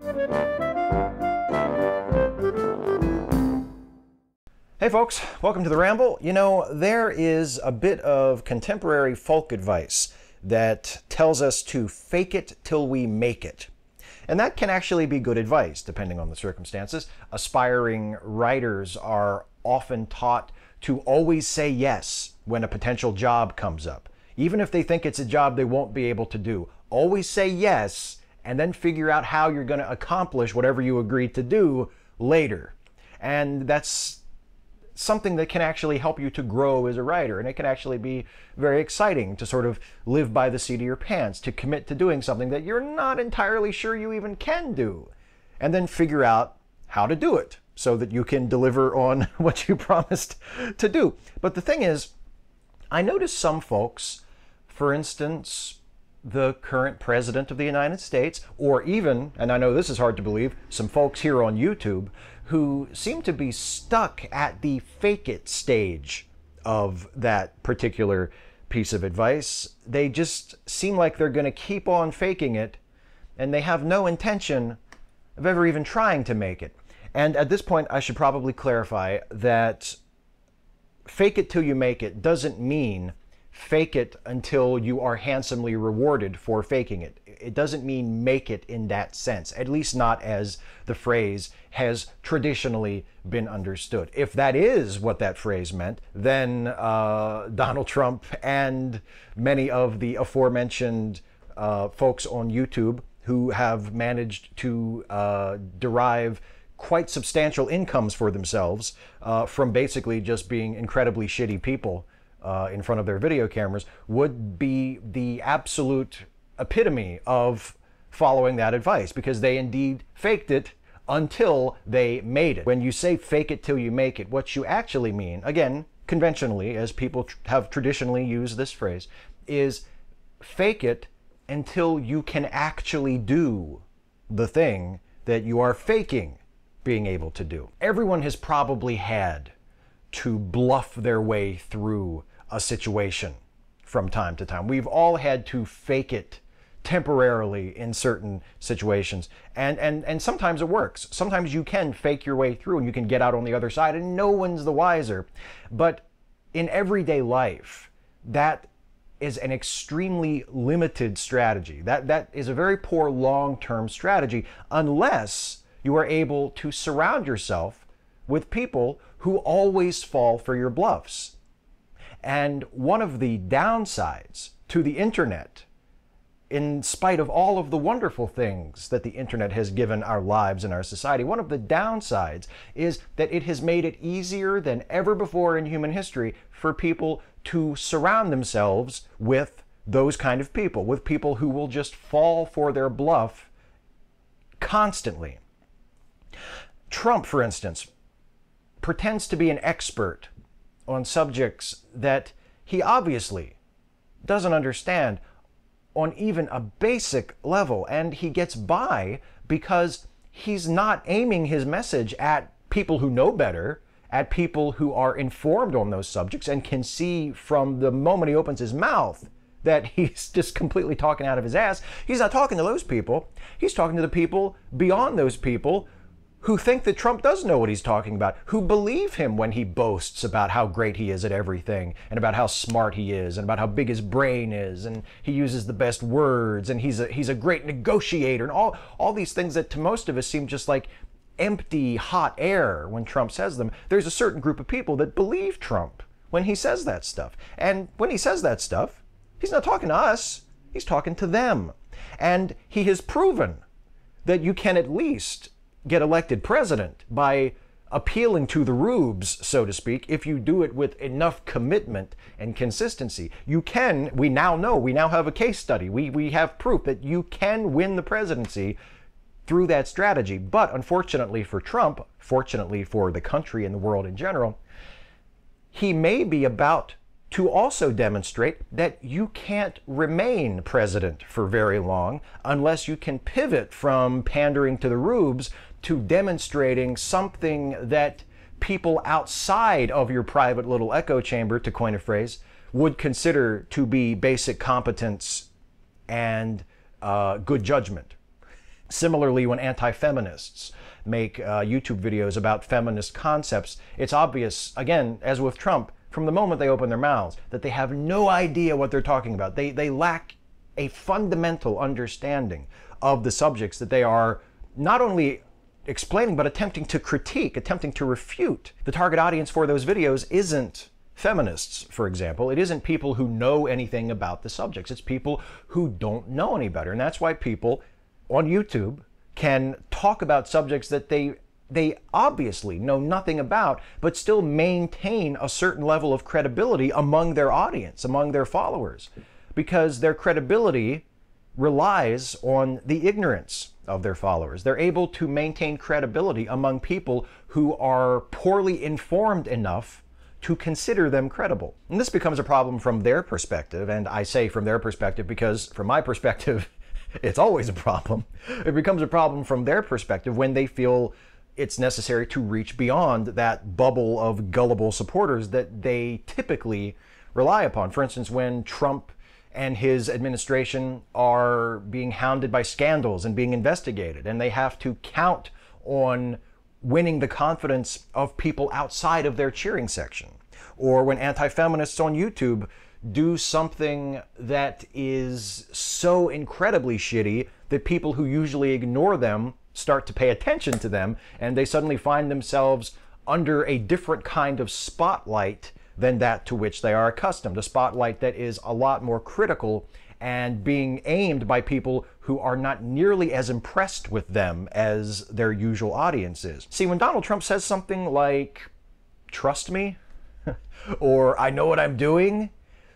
Hey folks, welcome to the Ramble. You know, there is a bit of contemporary folk advice that tells us to fake it till we make it. And that can actually be good advice, depending on the circumstances. Aspiring writers are often taught to always say yes when a potential job comes up. Even if they think it's a job they won't be able to do, always say yes and then figure out how you're going to accomplish whatever you agreed to do later. And that's something that can actually help you to grow as a writer, and it can actually be very exciting to sort of live by the seat of your pants, to commit to doing something that you're not entirely sure you even can do, and then figure out how to do it so that you can deliver on what you promised to do. But the thing is, I notice some folks, for instance, the current president of the United States, or even, and I know this is hard to believe, some folks here on YouTube who seem to be stuck at the fake it stage of that particular piece of advice. They just seem like they're going to keep on faking it, and they have no intention of ever even trying to make it. And at this point, I should probably clarify that fake it till you make it doesn't mean fake it until you are handsomely rewarded for faking it. It doesn't mean make it in that sense, at least not as the phrase has traditionally been understood. If that is what that phrase meant, then Donald Trump and many of the aforementioned folks on YouTube who have managed to derive quite substantial incomes for themselves from basically just being incredibly shitty people in front of their video cameras would be the absolute epitome of following that advice, because they indeed faked it until they made it. When you say fake it till you make it, what you actually mean, again, conventionally, as people have traditionally used this phrase, is fake it until you can actually do the thing that you are faking being able to do. Everyone has probably had to bluff their way through a situation from time to time. We've all had to fake it temporarily in certain situations, and sometimes it works. Sometimes you can fake your way through and you can get out on the other side and no one's the wiser. But in everyday life, that is an extremely limited strategy. That is a very poor long-term strategy unless you are able to surround yourself with people who always fall for your bluffs. And one of the downsides to the internet, in spite of all of the wonderful things that the internet has given our lives and our society, one of the downsides is that it has made it easier than ever before in human history for people to surround themselves with those kind of people, with people who will just fall for their bluff constantly. Trump, for instance, pretends to be an expert on subjects that he obviously doesn't understand on even a basic level, and he gets by because he's not aiming his message at people who know better, at people who are informed on those subjects and can see from the moment he opens his mouth that he's just completely talking out of his ass. He's not talking to those people. He's talking to the people beyond those people who think that Trump does know what he's talking about, who believe him when he boasts about how great he is at everything, and about how smart he is, and about how big his brain is, and he uses the best words, and he's a great negotiator, and all these things that to most of us seem just like empty, hot air when Trump says them. There's a certain group of people that believe Trump when he says that stuff. And when he says that stuff, he's not talking to us, he's talking to them. And he has proven that you can at least get elected president by appealing to the rubes, so to speak, if you do it with enough commitment and consistency. You can, we now know, we now have a case study. We have proof that you can win the presidency through that strategy. But unfortunately for Trump, fortunately for the country and the world in general, he may be about to also demonstrate that you can't remain president for very long unless you can pivot from pandering to the rubes to demonstrating something that people outside of your private little echo chamber, to coin a phrase, would consider to be basic competence and good judgment. Similarly, when anti-feminists make YouTube videos about feminist concepts, it's obvious, again, as with Trump, from the moment they open their mouths, that they have no idea what they're talking about. They lack a fundamental understanding of the subjects that they are not only explaining, but attempting to critique, attempting to refute. The target audience for those videos isn't feminists, for example. It isn't people who know anything about the subjects. It's people who don't know any better. And that's why people on YouTube can talk about subjects that they obviously know nothing about, but still maintain a certain level of credibility among their audience, among their followers, because their credibility relies on the ignorance of their followers. They're able to maintain credibility among people who are poorly informed enough to consider them credible. And this becomes a problem from their perspective, and I say from their perspective because from my perspective, it's always a problem. It becomes a problem from their perspective when they feel it's necessary to reach beyond that bubble of gullible supporters that they typically rely upon. For instance, when Trump and his administration are being hounded by scandals and being investigated, and they have to count on winning the confidence of people outside of their cheering section. Or when anti-feminists on YouTube do something that is so incredibly shitty that people who usually ignore them start to pay attention to them, and they suddenly find themselves under a different kind of spotlight than that to which they are accustomed. A spotlight that is a lot more critical and being aimed by people who are not nearly as impressed with them as their usual audience is. See, when Donald Trump says something like, "Trust me," or "I know what I'm doing,"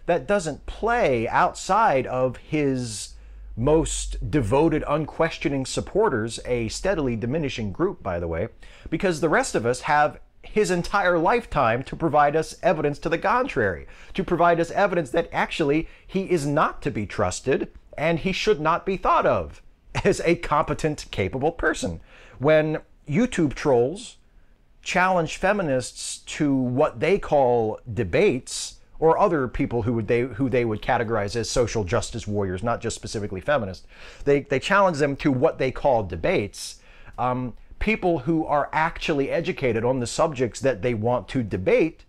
that doesn't play outside of his most devoted, unquestioning supporters, a steadily diminishing group, by the way, because the rest of us have his entire lifetime to provide us evidence to the contrary, to provide us evidence that actually he is not to be trusted and he should not be thought of as a competent, capable person. When YouTube trolls challenge feminists to what they call debates, or other people who they would categorize as social justice warriors, not just specifically feminists, they challenge them to what they call debates. People who are actually educated on the subjects that they want to debate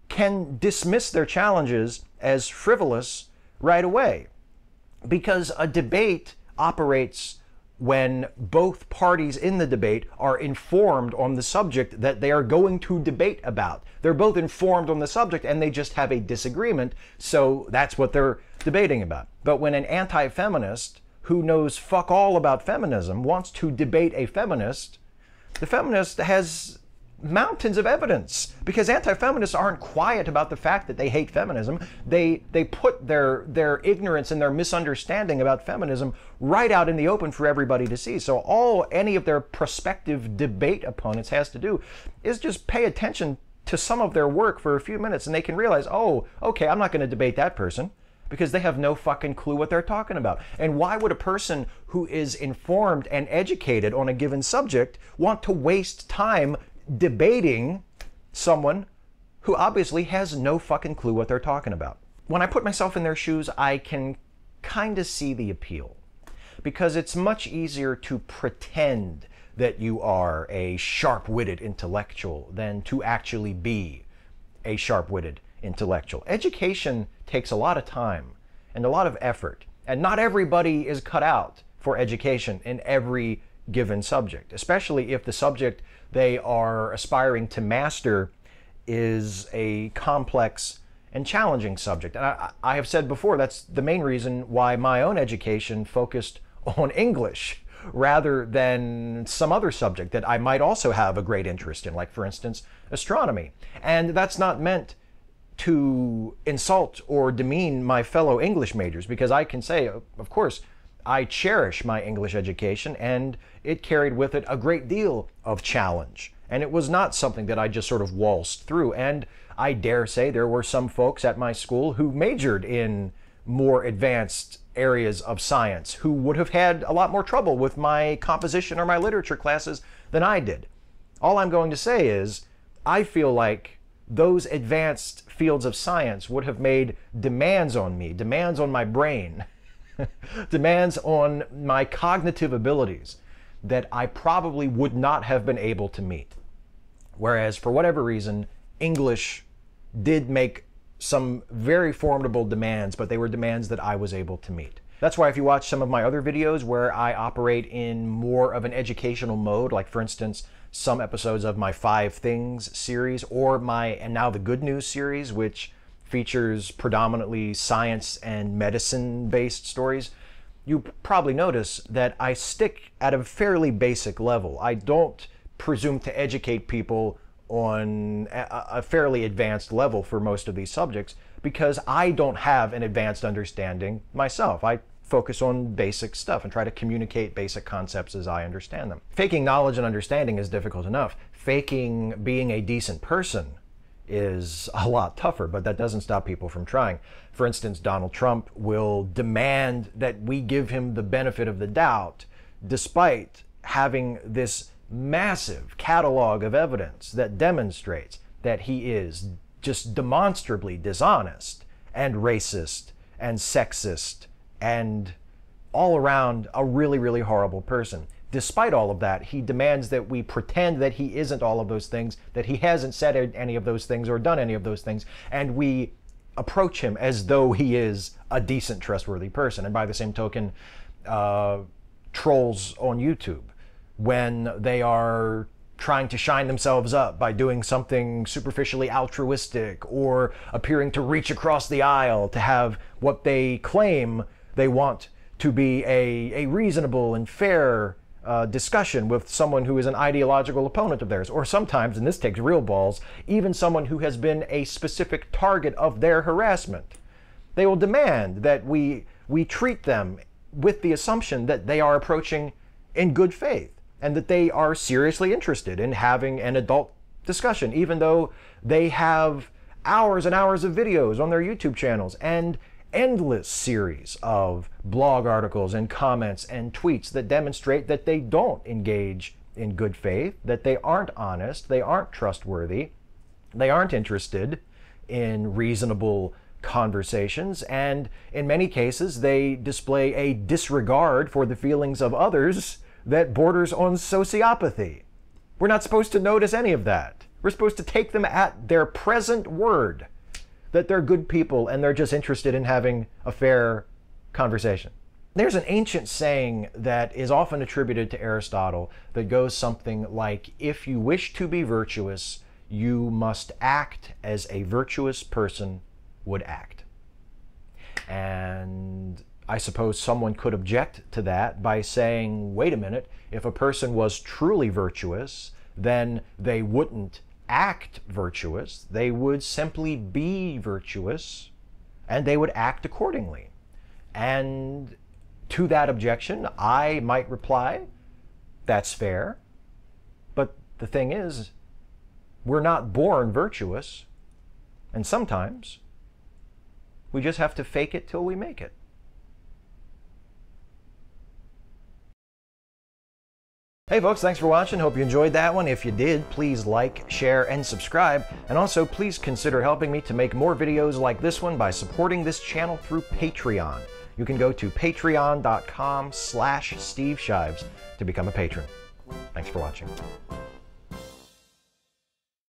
can dismiss their challenges as frivolous right away, because a debate operates when both parties in the debate are informed on the subject that they are going to debate about. They're both informed on the subject and they just have a disagreement, so that's what they're debating about. But when an anti-feminist who knows fuck all about feminism wants to debate a feminist, the feminist has mountains of evidence, because anti-feminists aren't quiet about the fact that they hate feminism. They put their ignorance and their misunderstanding about feminism right out in the open for everybody to see. So all any of their prospective debate opponents has to do is just pay attention to some of their work for a few minutes, and they can realize, oh, okay, I'm not going to debate that person, because they have no fucking clue what they're talking about. And why would a person who is informed and educated on a given subject want to waste time debating someone who obviously has no fucking clue what they're talking about? When I put myself in their shoes, I can kind of see the appeal, because it's much easier to pretend that you are a sharp-witted intellectual than to actually be a sharp-witted intellectual. Education takes a lot of time and a lot of effort, and not everybody is cut out for education in every given subject, especially if the subject they are aspiring to master is a complex and challenging subject. And I have said before, that's the main reason why my own education focused on English rather than some other subject that I might also have a great interest in, like, for instance, astronomy. And that's not meant to insult or demean my fellow English majors, because I can say, of course, I cherish my English education, and it carried with it a great deal of challenge. And it was not something that I just sort of waltzed through. And I dare say there were some folks at my school who majored in more advanced areas of science who would have had a lot more trouble with my composition or my literature classes than I did. All I'm going to say is, I feel like those advanced fields of science would have made demands on me, demands on my brain, demands on my cognitive abilities that I probably would not have been able to meet. Whereas, for whatever reason, English did make some very formidable demands, but they were demands that I was able to meet. That's why if you watch some of my other videos where I operate in more of an educational mode, like for instance, some episodes of my 5 Things series or my And Now the Good News series, which features predominantly science and medicine-based stories, you probably notice that I stick at a fairly basic level. I don't presume to educate people on a fairly advanced level for most of these subjects because I don't have an advanced understanding myself. I focus on basic stuff and try to communicate basic concepts as I understand them. Faking knowledge and understanding is difficult enough. Faking being a decent person is a lot tougher, but that doesn't stop people from trying. For instance, Donald Trump will demand that we give him the benefit of the doubt despite having this massive catalog of evidence that demonstrates that he is just demonstrably dishonest and racist and sexist and all around a really, really horrible person. Despite all of that, he demands that we pretend that he isn't all of those things, that he hasn't said any of those things or done any of those things, and we approach him as though he is a decent, trustworthy person. And by the same token, trolls on YouTube, when they are trying to shine themselves up by doing something superficially altruistic or appearing to reach across the aisle to have what they claim they want to be a reasonable and fair discussion with someone who is an ideological opponent of theirs, or sometimes, and this takes real balls, even someone who has been a specific target of their harassment. They will demand that we treat them with the assumption that they are approaching in good faith and that they are seriously interested in having an adult discussion, even though they have hours and hours of videos on their YouTube channels and endless series of blog articles and comments and tweets that demonstrate that they don't engage in good faith, that they aren't honest, they aren't trustworthy, they aren't interested in reasonable conversations, and in many cases they display a disregard for the feelings of others that borders on sociopathy. We're not supposed to notice any of that. We're supposed to take them at their present word, that they're good people and they're just interested in having a fair conversation. There's an ancient saying that is often attributed to Aristotle that goes something like, if you wish to be virtuous, you must act as a virtuous person would act. And I suppose someone could object to that by saying, wait a minute, if a person was truly virtuous, then they wouldn't act virtuous, they would simply be virtuous, and they would act accordingly. And to that objection, I might reply, that's fair, but the thing is, we're not born virtuous, and sometimes we just have to fake it till we make it. Hey folks, thanks for watching. Hope you enjoyed that one. If you did, please like, share, and subscribe. And also, please consider helping me to make more videos like this one by supporting this channel through Patreon. You can go to patreon.com/SteveShives to become a patron. Thanks for watching.